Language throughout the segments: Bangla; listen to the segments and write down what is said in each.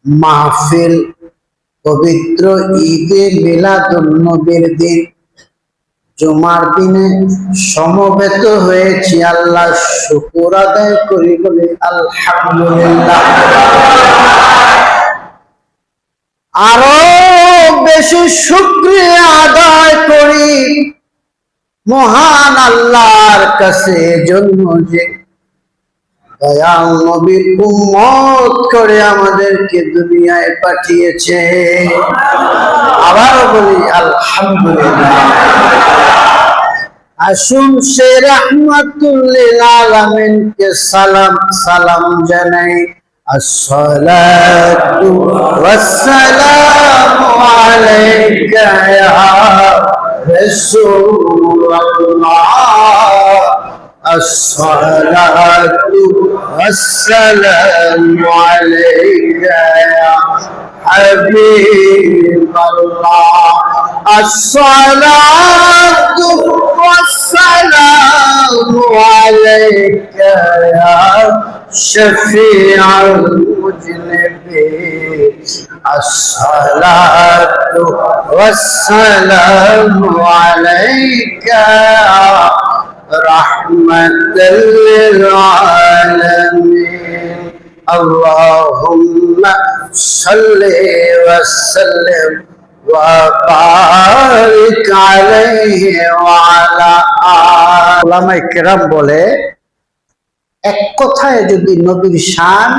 মাহফিল পবিত্র ঈদে মিলাদুন্নবীর দিন জুমার দিনে সমবেত হয়েছি। আল্লাহ শুকর আদায় করি বলে আলহামদুলিল্লাহ। আরো বেশি শুকরিয়া আদায় করি মহান আল্লাহর কাছে, জন্য যে দয়াল নবীর উম্মত করে আমাদেরকে দুনিয়ায় পাঠিয়েছে। আবার বলি আলহামদুলিল্লাহ। আসুন সে রাহমাতুল লিল আলামিনকে সালাম জানাই। আসসালাতু ওয়াসসালামু আলাইকা ইয়া রাসূলুল্লাহ। আসসালাতু ওয়াসসালামু আলাইকা ইয়া হাবিবাল্লাহ। আসসালাতু ওয়াসসালামু আলাইকা ইয়া শফিউল মুজনিবিন। আসসালাতু ওয়াসসালামু আলাইকা রাহমাতাল লিল আলামিন। আল্লাহুম্মা সাল্লি ওয়া সাল্লিম ওয়া বারিক আলাইহি ওয়া আলা আলিহি। উলামায়ে কেরাম বলে, এক কথায় যদি নবীর শান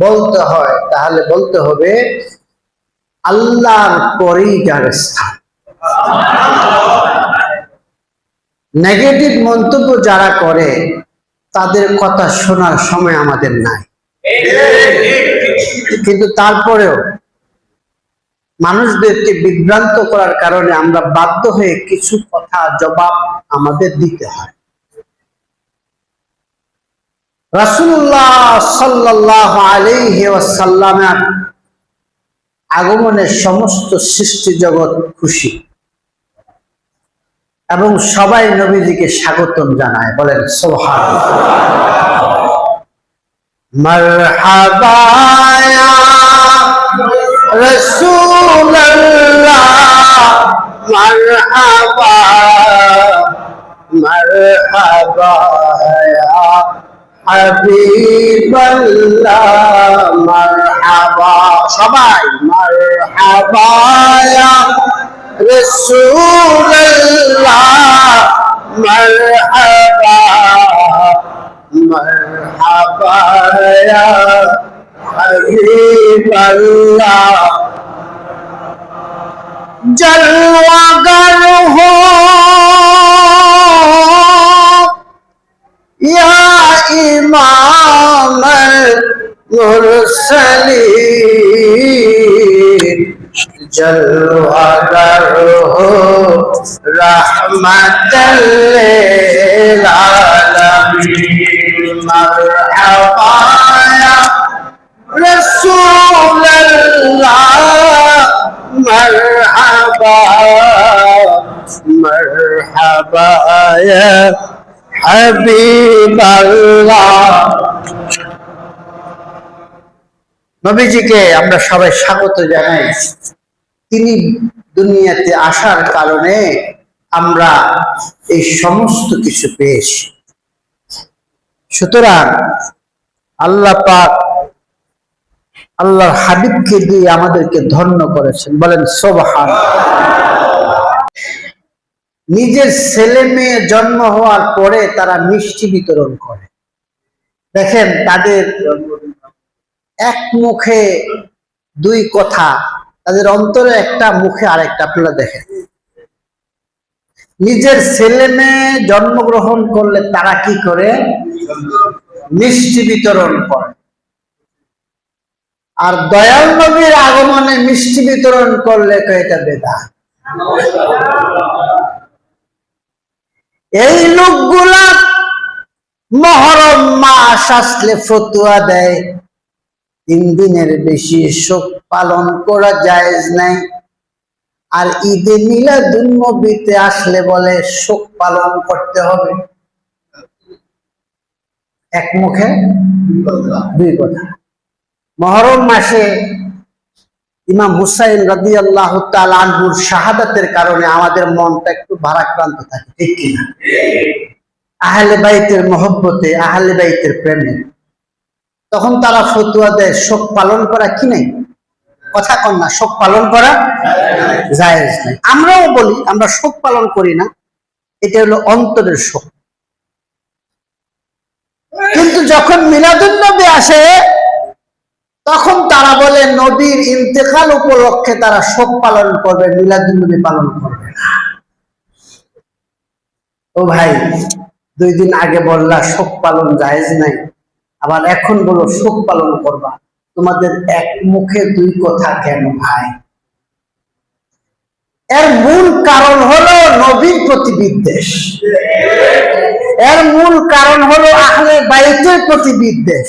বলতে হয় তাহলে বলতে হবে আল্লাহর পরেই যার স্থান। নেগেটিভ মন্তব্য যারা করে তাদের কথা শোনার সময় আমাদের নাই, কিন্তু তারপরেও মানুষদেরকে বিভ্রান্ত করার কারণে আমরা বাধ্য হয়ে কিছু কথা জবাব আমাদের দিতে হয়। রাসূলুল্লাহ সাল্লাল্লাহু আলাইহি ওয়াসাল্লামের আগমনে সমস্ত সৃষ্টি জগৎ খুশি এবং সবাই নবীজিকে স্বাগতম জানায়। বলেন সুবহানাল্লাহ। মারহাবা ইয়া রাসূলুল্লাহ, মারহাবা মারহাবা ইয়া হাবিবাল্লাহ, মারহাবা। সবাই মারহাবা ইয়া রাসূলুল্লাহ, মারহাবা মারহাবা ইয়া হাবিবাল্লাহ। জলওয়াগার হো ইয়া ইমামুল মুরসালিন, জলওয়াগার হো রাহমাতাল লিল আলামিন। মারহাবা ইয়া রাসূলুল্লাহ, মারহাবা মারহাবা ইয়া হাবিবাল্লাহ। নবীজিকে আমরা সবাই স্বাগত জানাই। তিনি দুনিয়াতে আসার কারণে আমরা এই সমস্ত কিছু পেয়েছি। সুতরাং আল্লাহ পাক আল্লাহর হাবিবকে দিয়ে আমাদেরকে ধন্য করেছেন। বলেন সুবহানাল্লাহ। নিজের ছেলে মেয়ে জন্ম হওয়ার পরে তারা মিষ্টি বিতরণ করে। দেখেন, তাদের এক মুখে দুই কথা, তাদের অন্তরে একটা, মুখে আরেকটা। আপনারা দেখেন, নিজের ছেলে মেয়ে জন্মগ্রহণ করলে তারা কি করে? মিষ্টি বিতরণ করে। আর দয়াল নবীর আগমনে মিষ্টি বিতরণ করলে এটা বেদাত। এই লোকগুলা মুহররম মাস আসলে ফতোয়া দেয় 3 দিনের বেশি শোক পালন করা জায়েজ নাই। আর ঈদে মিলাদুন্নবীতে আসলে বলে শোক পালন করতে হবে। এক মুখে দুই কথা। মুহররম মাসে ইমাম হুসাইন রাদিয়াল্লাহু তাআলা আনহুর শাহাদাতের কারণে আমাদের মনটা একটু ভারাক্রান্ত থাকে, ঠিক কিনা? আহলে বাইতের মহব্বতে, আহলে বাইতের প্রেমে তখন তারা ফতোয়া দেয় শোক পালন করা কি নাই, কথা কন না, শোক পালন করা জায়েজ নাই। আমরাও বলি আমরা শোক পালন করি না, এটা হলো অন্তরের শোক। কিন্তু যখন মিলাদুন নবী আসে তখন তারা বলে নবীর ইন্তেকাল উপলক্ষে তারা শোক পালন করবে, মিলাদুন নবী পালন করবে না। ও ভাই, 2 দিন আগে বললা শোক পালন জায়েজ নাই, আবার এখন বলো শোক পালন করবা, তোমাদের এক মুখে 2 কথা কেন ভাই? এর মূল কারণ হলো নবীর প্রতি বিদ্বেষ, এর মূল কারণ হলো আহলে বাইতের প্রতি বিদ্বেষ,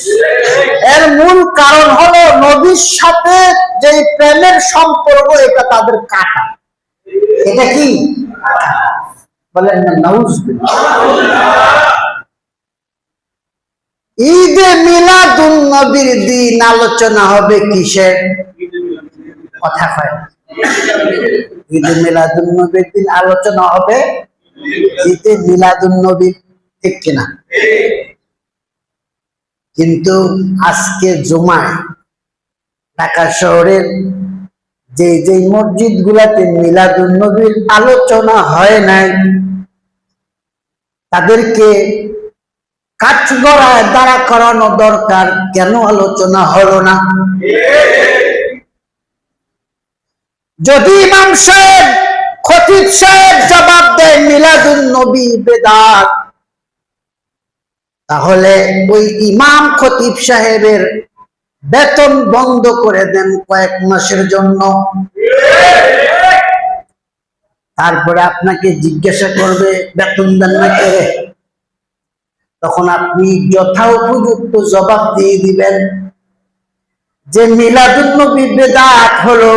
এর মূল কারণ হলো নবীর সাথে যে প্রেমের সম্পর্ক এটা তাদের কাটা। এটা কি বলেন না? নাউজুবিল্লাহ। ঈদে মিলাদুন নবীর দিন আলোচনা হবে কিসের? কথা কয়। ঈদে মিলাদুন নবীর দিন আলোচনা হবে ঈদে মিলাদুন নবীর, ঠিক কিনা? কিন্তু আজকে জুমায় ঢাকা শহরের যে যে মসজিদ গুলাতে মিলাদুন নবীর আলোচনা হয় নাই তাদেরকে কাঠগড়ায় দাঁড়া করানো দরকার। কেন আলোচনা হলো না? যদি ইমাম সাহেব, খতিব সাহেব জবাব দেয় মিলাদুন নবী বেদাত, তাহলে ওই ইমাম খতিব সাহেবের বেতন বন্ধ করে দেন কয়েক মাসের জন্য। তারপরে আপনাকে জিজ্ঞাসা করবে বেতন দেন না কে? তখন আপনি যথোপযুক্ত জবাব দিয়ে দিবেন যে মিলাদুন নবী বেদাত হলো।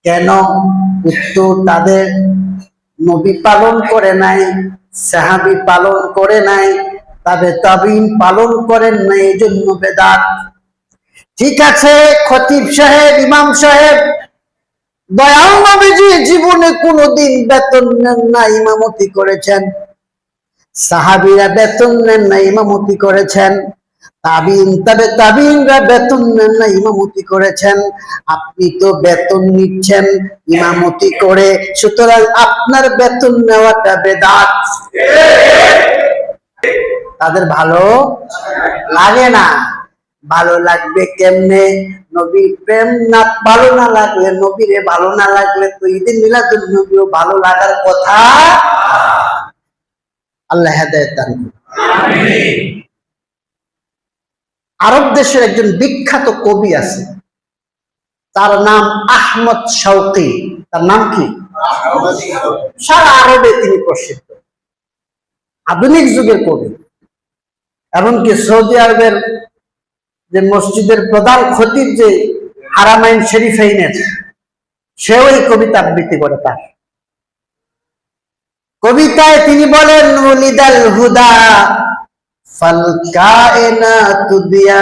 কেন? উত্তর, তাদের নবী পালন করে নাই, সাহাবী পালন করে নাই, তাবে তাবিন পালন করেন নাই, এই জন্য বেদাত। ঠিক আছে, খতিব সাহেব, ইমাম সাহেব, দয়াল নবীজি জীবনে কোনোদিন বেতন নেন না, ইমামতি করেছেন। সাহাবীরা বেতন নেন না, ইমামতি করেছেন। তাবিন, তবে তাবিনরা বেতন নেন না, ইমামতি করেছেন। আপনি তো বেতন নিচ্ছেন ইমামতি করে, সুতরাং আপনার বেতন নেওয়াটা বেদাত। তাদের ভালো লাগে না। ভালো লাগবে কেমনে? নবীর প্রেম না ভালো না লাগলে, নবীরে ভালো না লাগলে তো ঈদে মিলাদুন নবীও ভালো লাগার কথা। আল্লাহ হেদায়েত দান করুন। আমিন। আরব দেশের একজন বিখ্যাত কবি আছে, তার নাম আহমদ শৌকি। তার নাম কি? সারা আরবে তিনি প্রসিদ্ধ, আধুনিক যুগের কবি। এমনকি সৌদি আরবের যে মসজিদের প্রধান খতিব যে হারামাইন শরীফাইনের, সেও এই কবিতা আবৃত্তি করে। তার কবিতায় তিনি বলেন উলিদাল হুদা ফাল কায়নাতু দিয়া,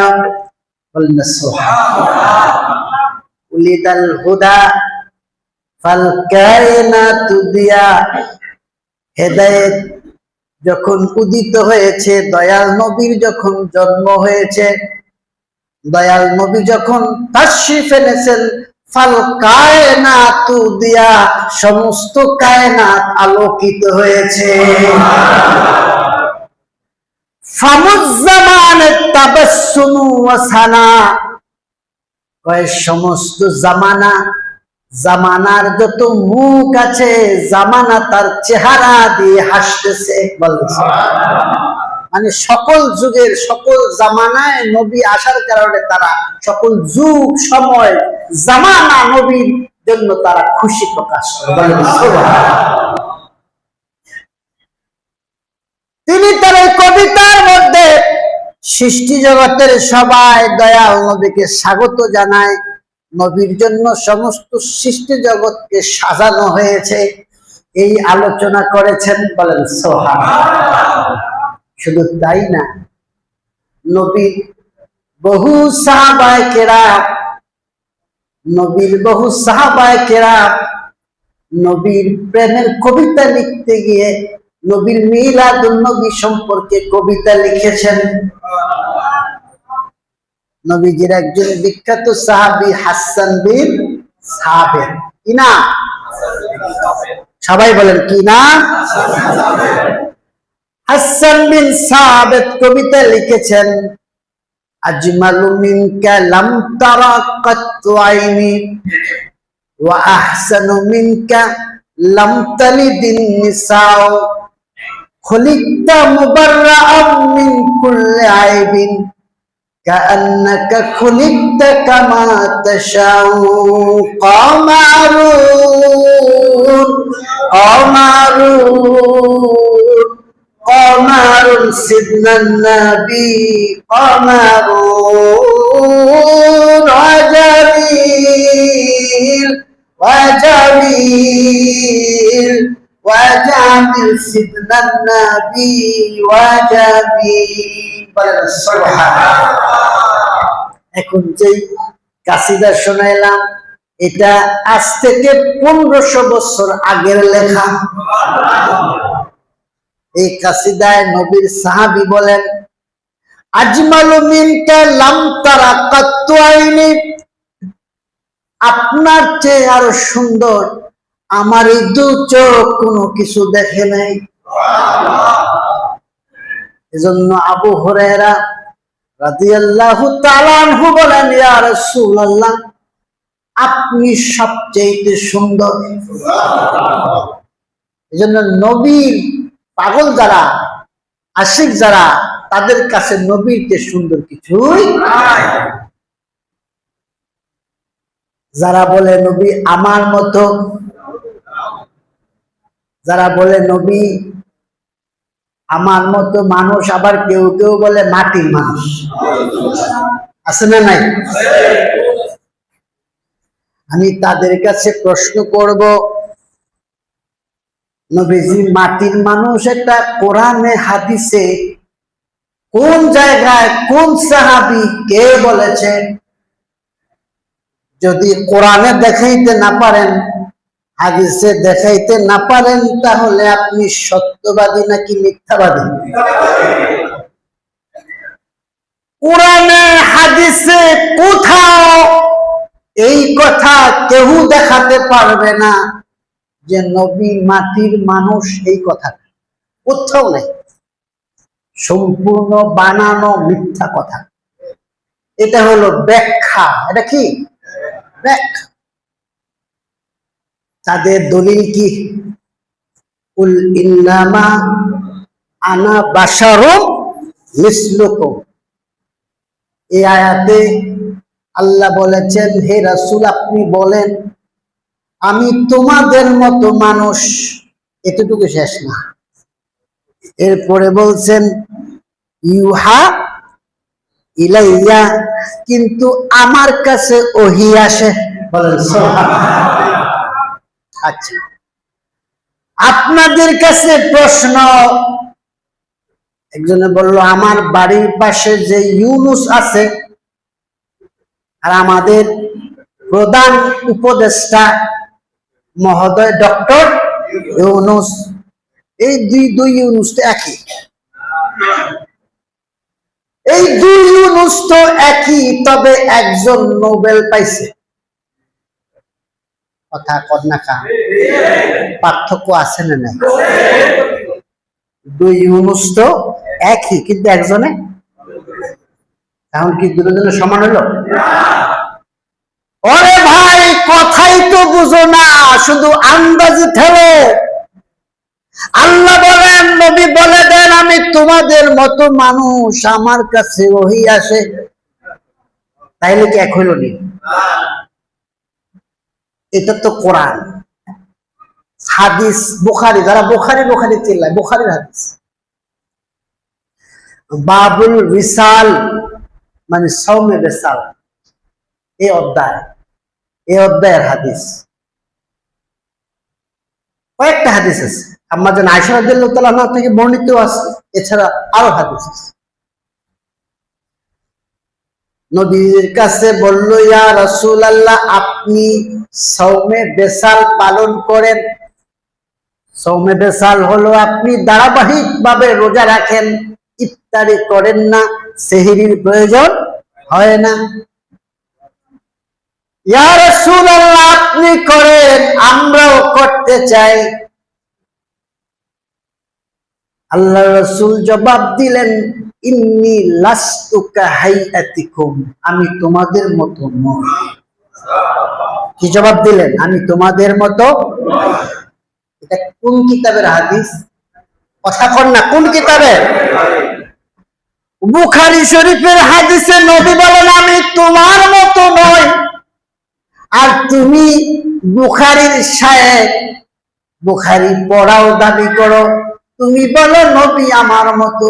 বলেন সুবহানাল্লাহ। উলিদাল হুদা ফাল কায়নাতু দিয়া, হেদায়েত যখন উদিত হয়েছে, দয়াল নবীর যখন জন্ম হয়েছে, দয়াল নবী যখন তাশরিফ এনেছেন, ফাল কায়নাতু দিয়া, সমস্ত কায়নাত আলোকিত হয়েছে। ফামুজ্জামান তাবাসসুমু ওয়া সানা, সমস্ত জামানা, জামানার যত মুখ আছে, জামানা তার চেহারা দিয়ে হাসতেছে। মানে সকল যুগের সকল জামানায় নবী আসার কারণে তারা সকল যুগ সময় জামানা নবীর জন্য তারা খুশি প্রকাশ করে। তিনি তার এই কবিতার মধ্যে সৃষ্টি জগতের সবাই দয়াল নবীকে স্বাগত জানায়, নবীর জন্য সমস্ত সৃষ্টি জগৎকে সাজানো হয়েছে, এই আলোচনা করেছেন। বলেন সুবহানাল্লাহ। শুধু তাই না, নবী বহু সাহাবায়ে কেরাম নবীর বহু সাহাবায়ে কেরাম নবীর প্রেমের কবিতা লিখতে গিয়ে নবীর মিলাদুন নবী সম্পর্কে কবিতা লিখেছেন। নবীজির একজন বিখ্যাত সাহাবী হাসান বিন সাবিত, কি না? সবাই বলেন কি না? হাসান বিন সাবিত কবিতা লিখেছেন, আজমালু মিনকা লাম তারা কাত্তু আইনি ওয়া আহসানু মিনকা লাম তালিদিন নিসাউ খুলিকতা মুবাররাআম মিন কুল্লি আইবিন কাআন্নাকা খুলিকতা কামা তাশাউ কামারুন কামারুন কামারুন সিদনান নবী কামারুন ওয়াজামিল ওয়াজামিল ওয়াজামিল সিদনান নবী ওয়াজামিল। এখন যে কাসিদা শোনাইলাম এটা আজ থেকে 1500 বছর আগের লেখা। এই কাসিদায় নবীর সাহাবী বলেন, আজমালু মিনকা লাম তারা কাত্তু আইনি, আপনার চেয়ে আরো সুন্দর আমার এই দু চোখ কোনো কিছু দেখে নাই। এজন্য আবু হুরায়রা রাদিয়াল্লাহু তাআলা আনহু বলেন, ইয়া রাসূলুল্লাহ আপনি সবচেয়ে সুন্দর। এজন্য নবীর পাগল যারা, আশিক যারা, তাদের কাছে নবীর চেয়ে সুন্দর কিছুই নাই। যারা বলে নবী আমার মতো, যারা বলে নবী আমার মতো মানুষ, আবার কেউ কেউ বলে মাটির মানুষ, আছে না নাই? আমি তাদের কাছে প্রশ্ন করব, নবীজি মাটির মানুষ এটা কোরআনে হাদিসে কোন জায়গায় কোন সাহাবী কে বলেছে? যদি কোরআনে দেখাইতে না পারেন, হাদিসে দেখাইতে না পারেন, তাহলে আপনি সত্যবাদী নাকি মিথ্যাবাদী? কোরআনে হাদিসে কোথাও এই কথা কেউ দেখাতে পারবে না যে নবী মাটির মানুষ, এই কথা কোথাও নেই। সম্পূর্ণ বানানো মিথ্যা কথা। এটা হলো ব্যাখ্যা। এটা কি ব্যাখ্যা? তাদের দলিল কি? কুল ইন্নামা আনা বাশারুম মিসলুকুম। এই আয়াতে আল্লাহ বলেছেন, হে রাসূল আপনি বলেন আমি তোমাদের মতো মানুষ। এতটুকু শেষ না, এরপরে বলছেন ইউহা ইলাইয়া, কিন্তু আমার কাছে ওহী আসে। বলেন সুবহানাল্লাহ। আচ্ছা, আপনাদের কাছে প্রশ্ন। একজনে বলল আমার বাড়ির পাশে যে ইউনুস আছে আর আমাদের প্রধান উপদেষ্টা মহোদয় ডক্টর ইউনুস, এই দুই ইউনুস তো একই। এই দুই ইউনুস তো একই, তবে একজন নোবেল পাইছে। কথা কন্যা কা পার্থক্য আছে না নাই? দুই ইউনুস তো একই, কিন্তু একজনে, এখন কি দুজনের সমান হলো? ওরে ভাই কথাই তো বুঝো না, শুধু আন্দাজি ঠেলো। আল্লাহ বলেন, নবী বলে দেন আমি তোমাদের মতো মানুষ, আমার কাছে ওহী আসে। তাইলে কি এক হইল নি? এটা তো কোরআন। হাদিস বুখারী, যারা বুখারী বুখারী চিল্লায়, বুখারীর হাদিস বাবুল রিসাল মানে সৌমে রিসাল, এই অধ্যায়ের হাদিস। কয়েকটা হাদিস আছে, আম্মাজান আয়েশা রাদিয়াল্লাহু তাআলা আনহা থেকে বর্ণিত আছে, এছাড়া আরো হাদিস আছে। নবীর কাছে বলল, ইয়া রাসূলুল্লাহ, আপনি সওমে বেসাল পালন করেন। সওমে বেসাল হলো আপনি ধারাবাহিকভাবে রোজা রাখেন, ইফতারি করেন না, সেহরির প্রয়োজন হয় না। ইয়া রাসূলুল্লাহ, আপনি করেন, আমরাও করতে চাই। আল্লাহ রাসূল জবাব দিলেন, ইন্নী লাস্তু কাহাইয়াতিকুম, আমি তোমাদের মতো নই। কি জবাব দিলেন? আমি তোমাদের মতো। এটা কোন কিতাবের হাদিস? কথা কন না, কোন কিতাবের? বুখারী শরীফের হাদিসে নবী বলেন, আমি তোমার মতো নই। আর তুমি বুখারীর শায়েখ, বুখারী পড়াও দাবি করো, তুমি বলো নবী আমার মতো।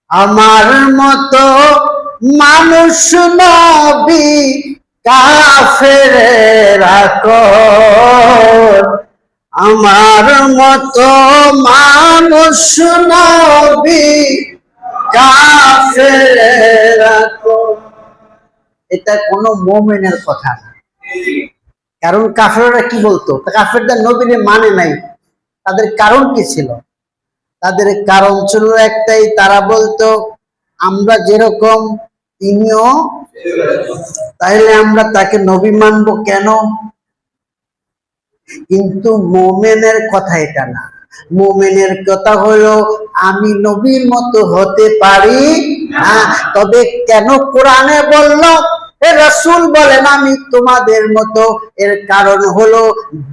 আমার মতো মানুষ নবী কাফেরেরা কর, আমার মতো মানুষ নবী কাফেরেরা কর। এটা কোনো মুমিনের কথা না। কারণ কাফেররা কি বলতো? কাফেরদের নবীর মানে নাই। তাদের কারণ কি ছিল? তাদের কারণ ছিল একটাই, তারা বলতো আমরা যেরকম তিনিও, তাইলে আমরা তাকে নবী মানবো কেন? কিন্তু মুমিনের কথা এটা না। মুমিনের কথা হলো আমি নবীর মতো হতে পারি না। তবে কেন কোরআনে বলল রাসূল বলেন আমি তোমাদের মতো? এর কারণ হলো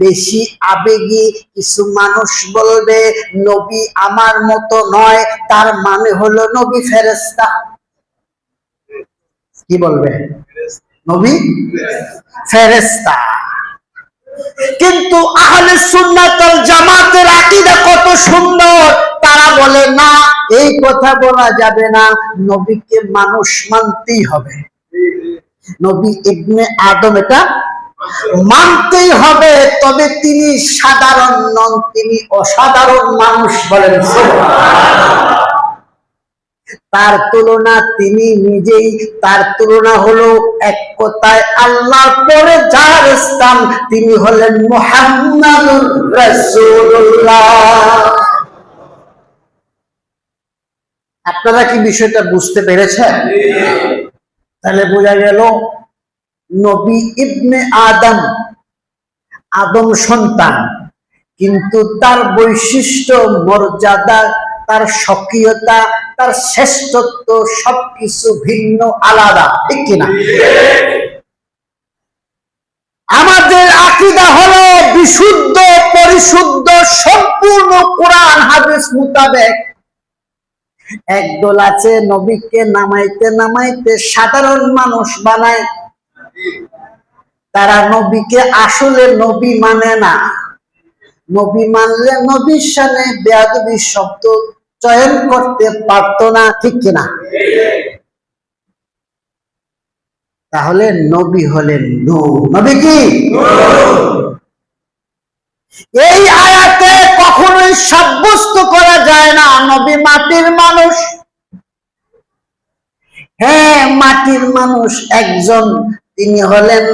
বেশি আবেগী কিছু মানুষ বলবে নবী আমার মতো নয়, তার মানে হলো নবী ফেরেশতা। কি বলবে? নবী ফেরেশতা। কিন্তু আহলে সুন্নাত ওয়াল জামাতের আকীদা কত সুন্দর। তারা বলে না, এই কথা বলা যাবে না, নবীকে মানুষ মানতেই হবে। নবী ইবনে আদম, এটা মানতেই হবে। তবে তিনি সাধারণ নন, তিনি অসাধারণ মানুষ। বলেন সুবহানাল্লাহ। তার তুলনা তিনি নিজেই, তার তুলনা হলো এক কথায় আল্লাহর পরে যার স্থান, তিনি হলেন মুহাম্মাদুর রাসূলুল্লাহ। আপনারা কি বিষয়টা বুঝতে পেরেছেন? তাহলে বোঝা গেল নবী ইবনে আদম, আদম সন্তান, কিন্তু তার বৈশিষ্ট্য, মর্যাদা, তার স্বকীয়তা, তার শ্রেষ্ঠত্ব সবকিছু ভিন্ন, আলাদা। ঠিক কিনা? আমাদের আকীদা হলো বিশুদ্ধ, পরিশুদ্ধ, সম্পূর্ণ কোরআন হাদিস মোতাবেক। একদল আছে নবীকে নামাইতে নামাইতে সাধারণ মানুষ বানায়। তারা নবীকে আসলে নবী মানে না। নবী মানলে নবীর সামনে বেয়াদবি শব্দ চয়ন করতে পারতো না। ঠিক কিনা? তাহলে নবী হলেন নূর। নবী কি? এই আয়াতে কখনোই সাব্যস্ত করা যায় না নবী মাটির মানুষ। হ্যাঁ, মাটির মানুষ একজন, তিনি হলেন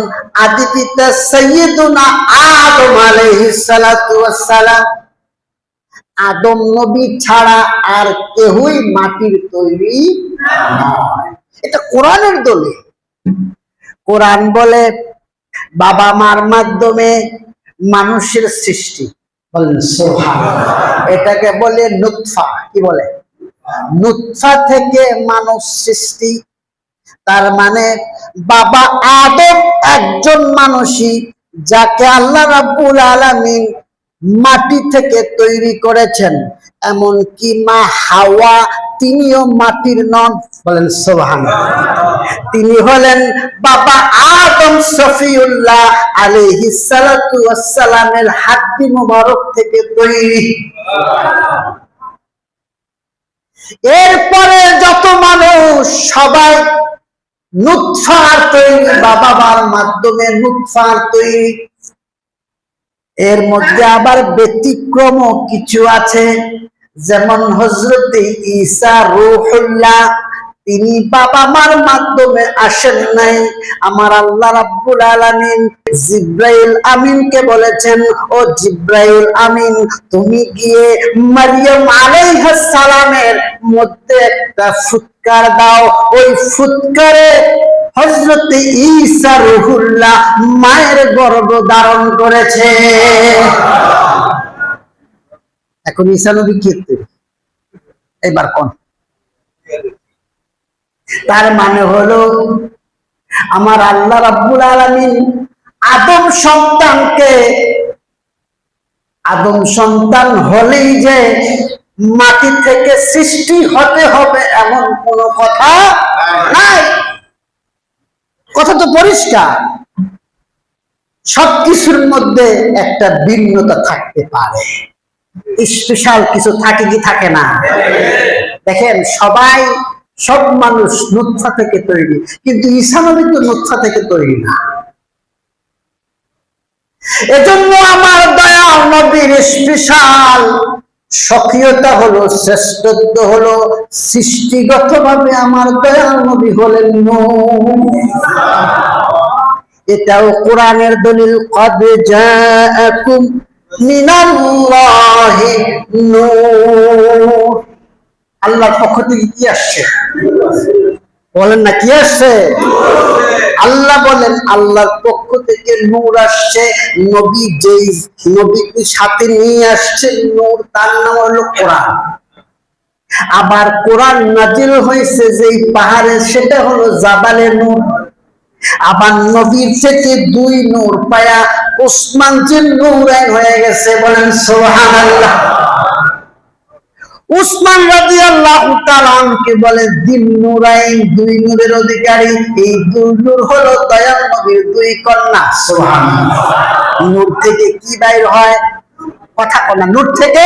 আদি পিতা সাইয়্যিদুনা আদম আলাইহিস সালাতু ওয়াস সালাম। আদম নবী ছাড়া আর কেউই মাটির তৈরি নয়। এটা কোরআনের দলিল। কোরআন বলে বাবা মার মাধ্যমে মানুষের সৃষ্টি। বলেন সুবহানাল্লাহ। এটাকে বলে নুতফা। কি বলে? নুতফা থেকে মানুষ সৃষ্টি। তার মানে বাবা আদম একজন মানুষই, যাকে আল্লাহ রাব্বুল আলামিন মাটি থেকে তৈরি করেছেন। এমনকি মা হাওয়া, তিনিও মাটির নন। বলেন সুবহানাল্লাহ। তিনি হলেন বাবা আদম সফিউল্লাহ আলাইহিস সালাতু ওয়াস সালামের হাড্ডি মুবারক থেকে তৈরি। এরপরে যত মানুষ সবাই নুতফার তৈরি, বাবা মার মাধ্যমে নুতফার তৈরি। এর মধ্যে আবার ব্যতিক্রম কিছু আছে, যেমন হযরত ঈসা রূহুল্লাহ, তিনি বাবা মার মাধ্যমে আসেন নাই। আমার আল্লাহ রাব্বুল আলামিন জিব্রাইল আমিনকে বলেছেন, ও জিব্রাইল আমিন, তুমি গিয়ে মারিয়াম আলাইহিস সালামের মধ্যে একটা ফুৎকার দাও। ওই ফুৎকারে হযরত ঈসা রূহুল্লাহ মায়ের গর্ভ ধারণ করেছে। এখন ঈসা নবী কি? এবার কোন? তার মানে হলো আমার আল্লাহ রাব্বুল আলামিন আদম সন্তান হলেই যে মাটি থেকে সৃষ্টি হতে হবে এমন কোনো কথা নাই। কথা তো পরিষ্কার। সবকিছুর মধ্যে একটা ভিন্নতা থাকতে পারে, স্পেশাল কিছু থাকে কি থাকে না? দেখেন, সব মানুষ নুতফা থেকে তৈরি, কিন্তু ঈসা নবী তো নুতফা থেকে তৈরি না। এজন্য আমার দয়াল নবীর স্পেশাল স্বকীয়তা হলো, শ্রেষ্ঠত্ব হলো, সৃষ্টিগত ভাবে আমার দয়াল নবী হলেন নূর। এটাও কোরআনের দলিল, কদ জাআকুম মিনাল্লাহি নূর। আল্লাহর পক্ষ থেকে কি আসছে? বলেন না, কি আসছে? আল্লাহ বলেন আল্লাহর পক্ষ থেকে নূর আসছে। নবী যেই নবীকে সাথে নিয়ে আসছে নূর, তার নাম হলো কোরআন। আবার কোরআন নাজিল হয়েছে যেই পাহাড়ে, সেটা হলো জাবালে নূর। আবার নবীর থেকে দুই নূর পায়া ওসমান যে নূরাইন হয়ে গেছে, বলেন সুবহানাল্লাহ। উসমান রাদিয়াল্লাহু তাআলা আনহুকে বলে দিন নূরাইন, দুই নূরের অধিকারী। এই দুই নূর হলো দয়াল নবীর দুই কন্যা। সুবহানাল্লাহ। নূর থেকে কি বাইর হয়? কথা বলা, নূর থেকে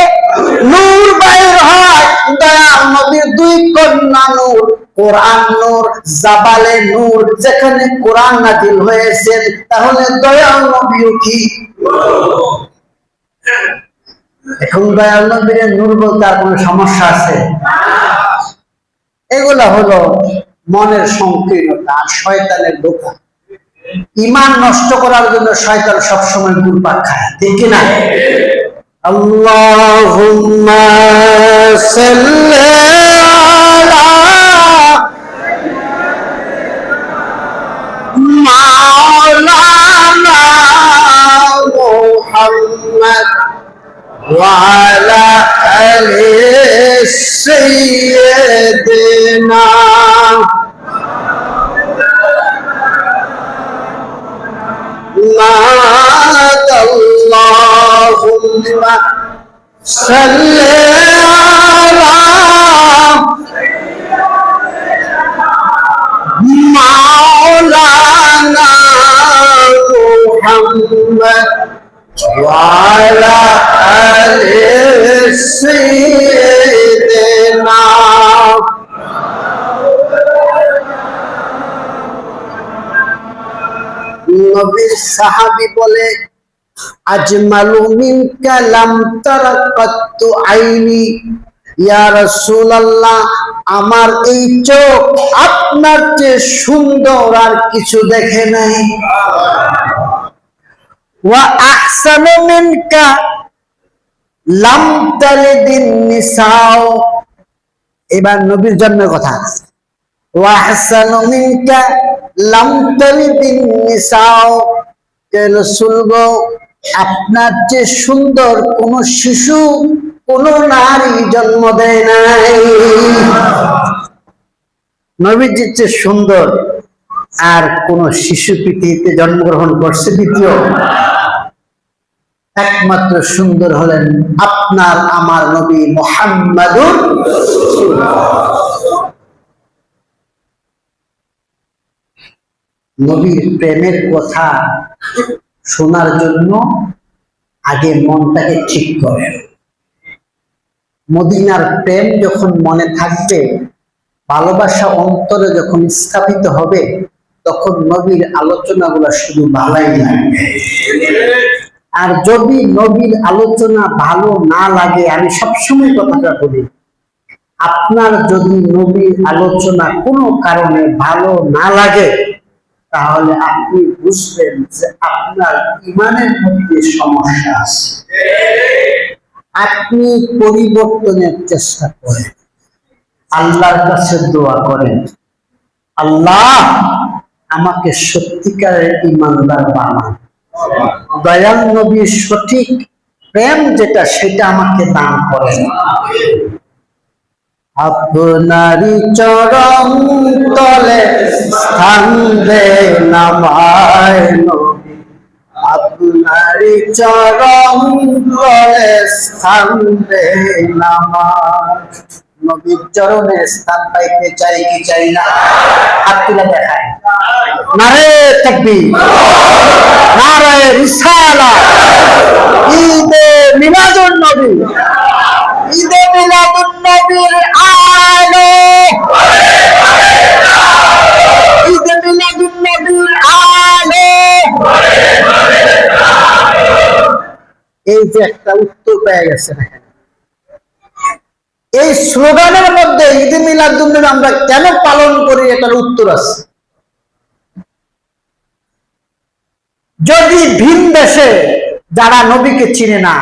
নূর বাইর হয়। দয়াল নবীর দুই কন্যা নূর, কোরআন নূর, জাবালে নূর। যেখানে কোরআন নাযিল হয়েছে, তাহলে দয়াল নবীও কি? এখন দয়াল নবীর নূর বলতে আর কোনো সমস্যা আছে? এগুলা হলো মনের সংকীর্ণতা আর শয়তানের ধোঁকা। ঈমান নষ্ট করার জন্য শয়তান সবসময় ঘুরপাক খায়, ঠিক কি না? আল্লাহুম্মা সাল্লি আলা মাওলানা মুহাম্মদ وعلى آل سيدنا اللهم صل على مولانا محمد وعلى آل سيدنا। নবীর সাহাবী বলে, আজমালু মিনকা লাম তারা কাত্তু আইনি। ইয়া রাসূলুল্লাহ, আমার এই চোখ আপনার চেয়ে সুন্দর আর কিছু দেখে নাই। ওয়া আহসানু মিনকা লাম তালিদিন নিসাও। এবার নবীর জন্মের কথা। ওয়া আহসানু মিনকা লাম তালিদিন নিসাও। রাসূল গো, আপনার চেয়ে সুন্দর কোন শিশু, কোন নারী জন্ম দেয় নাই। নবীজির চেয়ে সুন্দর আর কোন শিশু পৃথিবীতে জন্মগ্রহণ করছে? দ্বিতীয়, একমাত্র সুন্দর হলেন আপনার আমার নবী মুহাম্মাদুর রাসূলুল্লাহ। নবীর প্রেমের কথা শোনার জন্য আগে মনটাকে ঠিক করেন। মদিনার প্রেম যখন মনে থাকবে, ভালোবাসা অন্তরে যখন স্থাপিত হবে, তখন নবীর আলোচনাগুলো শুধু ভালোই লাগবে। আর যদি নবীর আলোচনা ভালো না লাগে, আমি সবসময় কথাটা বলি, আপনার যদি নবীর আলোচনা কোনো কারণে ভালো না লাগে, তাহলে আপনি বুঝবেন যে আপনার ঈমানের মধ্যে সমস্যা আছে। আপনি পরিবর্তনের চেষ্টা করেন, আল্লাহর কাছে দোয়া করেন, আল্লাহ আমাকে সত্যিকারের ঈমানদার বানান, দয়াল নবীর সঠিক প্রেম যেটা সেটা আমাকে দান করেন। আপনারি চরণ তলে স্থান দেন আমায় নবী, আপনারি চরণ তলে স্থান দেন আমায়। নবীর চরণে স্থান পাইতে চাই কি চাই না? হাত তুলে দেখায়। নারে তাকবীর, নারে রিসালাত, ঈদে মিলাদুন নবী, ঈদে মিলাদুন নবীর আলো, ঈদে মিলাদুন নবীর আলো। এই যে একটা উত্তর পেয়ে গেছে না, এই স্লোগানের মধ্যে ঈদে মিলাদুন নবী আমরা কেন পালন করি এটার উত্তর আছে। যদি ভিন দেশে যারা নবীকে চিনে না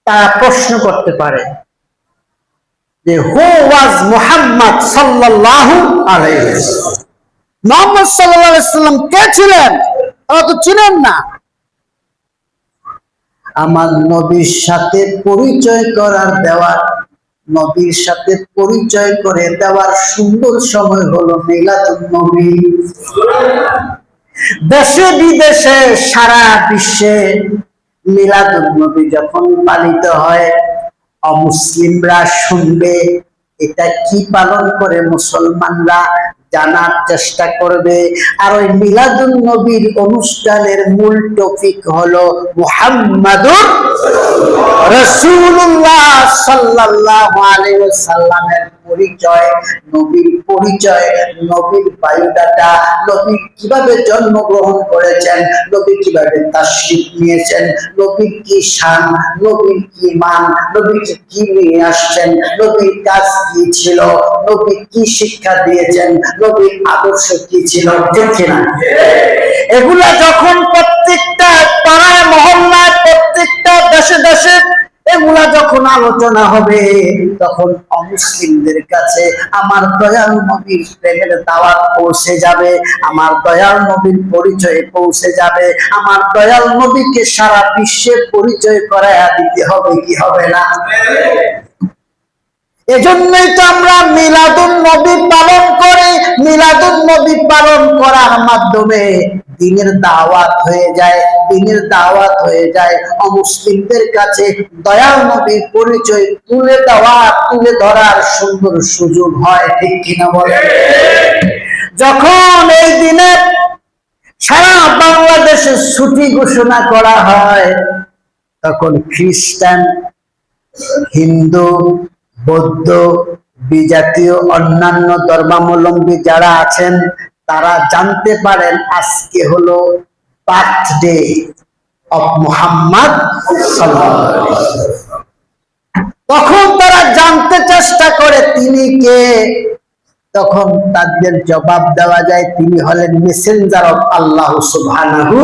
তারা প্রশ্ন করতে পারে যে হু ওয়াজ মুহাম্মদ সাল্লাল্লাহু আলাইহি ওয়াসাল্লাম, মুহাম্মদ সাল্লাল্লাহু আলাইহি ওয়াসাল্লাম কে ছিলেন, তারা তো চিনেন না। আমার নবীর সাথে পরিচয় করার দেওয়ার, নবীর সাথে পরিচয় করে দেওয়ার সুন্দর সময় হলো মিলাদুন নবী। দেশে বিদেশে সারা বিশ্বে মিলাদুন নবী যখন পালিত হয়, অমুসলিমরা শুনবে এটা কি পালন করে মুসলমানরা জানার চেষ্টা করবে। আর ওই মিলাদুন নবীর অনুষ্ঠানের মূল টপিক হলো মুহাম্মাদুর রাসূলুল্লাহ সাল্লাল্লাহু আলাইহি ওয়াসাল্লামের পরিচয়, নবীর পরিচয়, নবীর বায়োডাটা, নবী কিভাবে জন্মগ্রহণ করেছেন, নবী কিভাবে তাশরীফ নিয়েছেন, নবীর কি শান, নবীর কি মান, নবীকে কি নিয়ে আসছেন, নবীর কাজ কি ছিল, নবী কি শিক্ষা দিয়েছেন, নবীর আদর্শ কি ছিল, দেখে না? এগুলা যখন প্রত্যেকটা পাড়ায় মহল্লায় প্রত্যেকটা দেশে দেশে এগুলা যখন আলোচনা হবে, তখন অমুসলিমদের কাছে আমার দয়াল নবীর প্রেমের দাওয়াত পৌঁছে যাবে, আমার দয়াল নবীর পরিচয় পৌঁছে যাবে, আমার দয়াল নবীকে সারা বিশ্বে পরিচয় করায়া দিতে হবে, কি হবে না? এজন্যই তো আমরা মিলাদুন নবী পালন করি। মিলাদুন নবী পালন করার মাধ্যমে দ্বীনের দাওয়াত হয়ে যায়, দ্বীনের দাওয়াত হয়ে যায়, অমুসলিমদের কাছে দয়াল নবীর পরিচয় তুলে দেওয়া, তুলে ধরার সুন্দর সুযোগ হয়, ঠিক কিনা বলেন? যখন এই দিনে সারা বাংলাদেশে ছুটি ঘোষণা করা হয়, তখন খ্রিস্টান, হিন্দু, বৌদ্ধ, বিজাতীয় অন্যান্য ধর্মাবলম্বী যারা আছেন তারা জানতে পারেন আজকে হলো বার্থডে অফ মুহাম্মদ সাল্লাল্লাহু আলাইহি ওয়াসাল্লাম। তখন তারা জানতে চেষ্টা করে তিনি কে, তখন তাদের জবাব দেওয়া যায় তিনি হলেন মেসেঞ্জার অফ আল্লাহ সুবহানাহু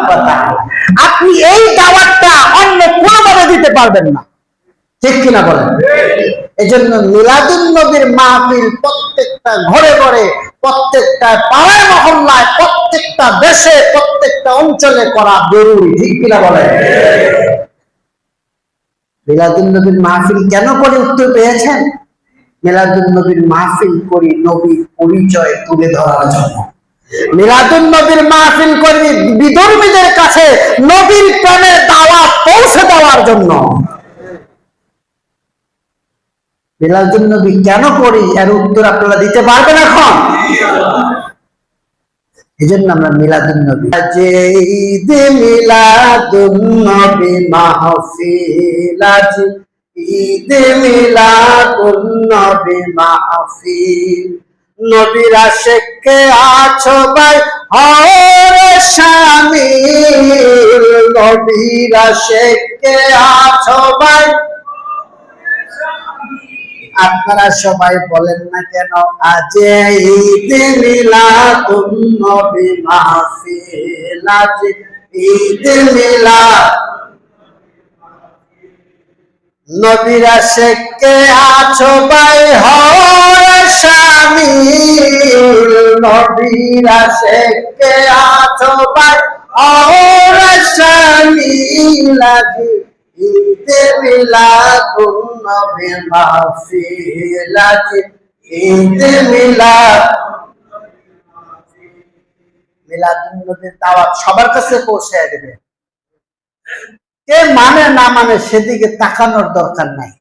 ওয়া তাআলা। আপনি এই দাওয়াতটা অন্য কোনোভাবে দিতে পারবেন না, ঠিক কিনা বলেন? এজন্য মিলাদুন নবীর মাহফিল প্রত্যেকটা ঘরে ঘরে, প্রত্যেকটা পাড়ায় মহল্লায়, প্রত্যেকটা দেশে, প্রত্যেকটা অঞ্চলে করা জরুরি, ঠিক কিনা বলেন? মিলাদুন নবীর মাহফিল কেন করে উত্তর পেয়েছেন? মিলাদুন নবীর মাহফিল করি নবীর পরিচয় তুলে ধরার জন্য। মিলাদুন নবীর মাহফিল করি বিধর্মীদের কাছে নবীর প্রেমের দাওয়াত পৌঁছে দেওয়ার জন্য। মিলাদুন নবী কেন করি এর উত্তর আপনারা দিতে পারবেন এখন? এজন্য আমরা মিলাদুন নবী, যে ঈদ মিলাদুন নবী মাহফিল, আজ ঈদ মিলাদুন নবী মাহফিল, নবীর আশিকে আছো ভাই হরে শামিল, নবীর আশিকে আছো ভাই আপনারা সবাই বলেন না কেন, আজ ঈদে মিলাদুন নবী মাহফিল, আজ ঈদে মিলাদ নবীর আশিকে আছো ভাই হও শামিল, নবীর আশিকে আছো ভাই হও শামিল, আজ ঈদে মিলাদুন নবী মাহফিল, আজ ঈদে মিলাদুন নবীর দাওয়াত সবার কাছে পৌঁছে দেবে। কে মানে না মানে সেদিকে তাকানোর দরকার নাই।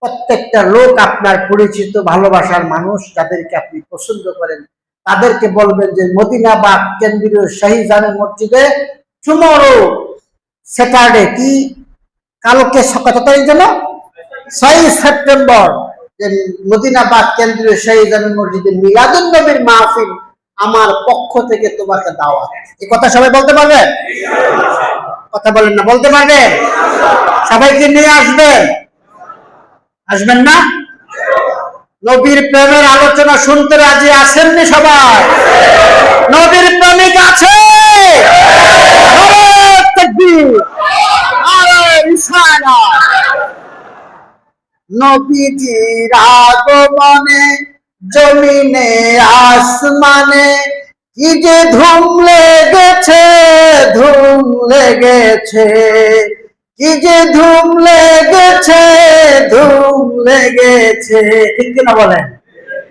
প্রত্যেকটা লোক আপনার পরিচিত ভালোবাসার মানুষ, যাদেরকে আপনি পছন্দ করেন, তাদেরকে বলবেন যে মদিনা বা কেন্দ্রীয় শাহী জামে মসজিদে টুমরো স্যাটারডে, কি কালকে কত তারিখ যেন, 6 সেপ্টেম্বর, যে মদিনা বা কেন্দ্রীয় শাহী জামে মসজিদে মিলাদুন নবীর মাহফিল, আমার পক্ষ থেকে তোমাকে দাওয়াত। এই কথা সবাই বলতে পারবেন? কথা বলেন না, বলতে পারবেন? সবাইকে নিয়ে আসবেন, আসবেন না? নবীর প্রেমের আলোচনা শুনতে রাজি আছেননি সবাই? নবীর প্রেমিক আছে? নবীজির আগমনে জমিনে আসমানে কি যে ধুম লেগেছে, ধুম লেগেছে, কি যে ধুম লেগেছে, ধুম লেগেছে, ঠিক কিনা বলেন?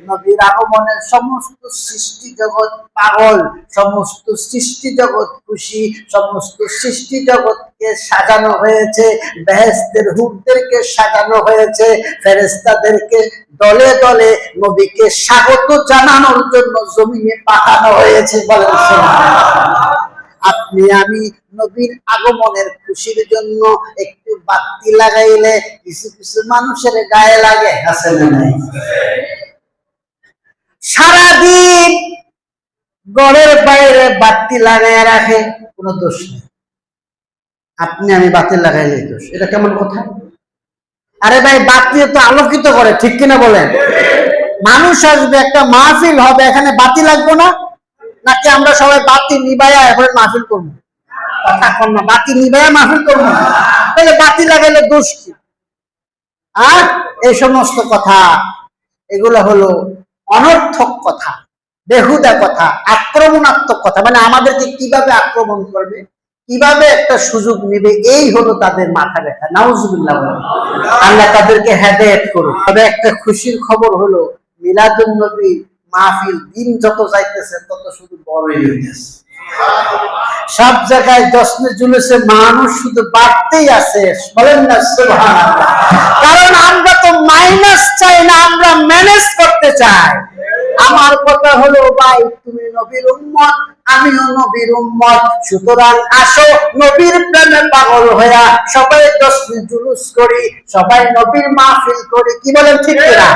নবীর আগমনের সমস্ত সৃষ্টি জগৎ পাগল, সমস্ত সৃষ্টি জগৎ খুশি, সমস্ত সৃষ্টি জগৎকে সাজানো হয়েছে, বেহেশতের হুরদেরকে সাজানো হয়েছে, ফেরেশতাদেরকে দলে দলে নবীকে স্বাগত জানানোর জন্য জমিনে পাঠানো হয়েছে। বলেন সুবহানাল্লাহ। আপনি আমি নবীর আগমনের খুশির জন্য একটু বাতি লাগাইলে কিছু কিছু মানুষের গায়ে লাগে, আছে না নাই? সারাদিন ঘরের বাইরে বাতি লাগাই রাখে, কোনো দোষ নেই। আপনি আমি বাতি লাগাইলে দোষ, এটা কেমন কথা? আরে ভাই, বাতি তো আলোকিত করে, ঠিক কিনা বলেন? মানুষ আসবে, একটা মাহফিল হবে, এখানে বাতি লাগবে না? নাকি আমরা সবাই বাতি নিবাইয়া এখন মাহফিল করবো? কথা কম না, বাতি নিবাইয়া মাহফিল করবো? তাহলে বাতি লাগাইলে দোষ কি? আর এই সমস্ত কথা, এগুলো হলো অনর্থক কথা, বেহুদা কথা, আক্রমণাত্মক কথা। মানে আমাদেরকে কিভাবে আক্রমণ করবে, কিভাবে একটা সুযোগ নেবে, এই হলো তাদের মাথা ব্যথা। নাউজুবিল্লাহ। আল্লাহ তাদেরকে হেদায়েত করুন। তবে একটা খুশির খবর হলো, মিলাদুন নবী মাহফিল দিন যত যাইতেছে তত শুধু বড়ই হইতেছে। সব জায়গায় জশ্নে জুলুসে মানুষ শুধু বাড়তেই আছে। বলেন না সুবহানাল্লাহ। কারণ আমরা তো মাইনাস চাই না, আমরা ম্যানেজ করতে চাই। আমার কথা হলো ভাই, তুমি নবীর উম্মত, আমিও নবীর উম্মত, সুতরাং আসো নবীর প্রেমে পাগল হইয়া সবাই জশ্নে জুলুস করি, সবাই নবীর মাহফিল করি। কি বলেন, ঠিক কিনা?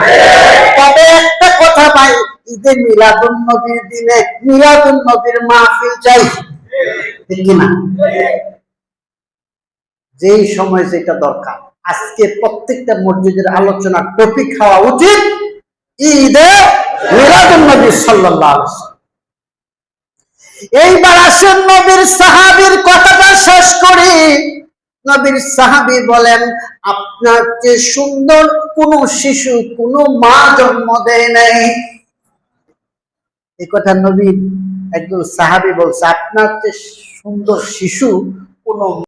তবে একটা কথা ভাই, ঈদে মিলাদুন নবীর দিনে মিলাদুন নবীর মাহফিল চাই, ঠিক কিনা? যেই সময় যেটা দরকার। আজকে প্রত্যেকটা মসজিদের আলোচনার টপিক হওয়া উচিত ঈদে মিলাদুন নবী সাল্লাল্লাহু আলাইহি ওয়াসাল্লাম। এইবার আসেন নবীর সাহাবীর কথাটা শেষ করি। নবীর সাহাবী বলেন, আপনার চেয়ে সুন্দর কোন শিশু কোন মা জন্ম দেয় নাই। এই কথা নবী একজন সাহাবী বলছে, আপনার চেয়ে সুন্দর শিশু কোন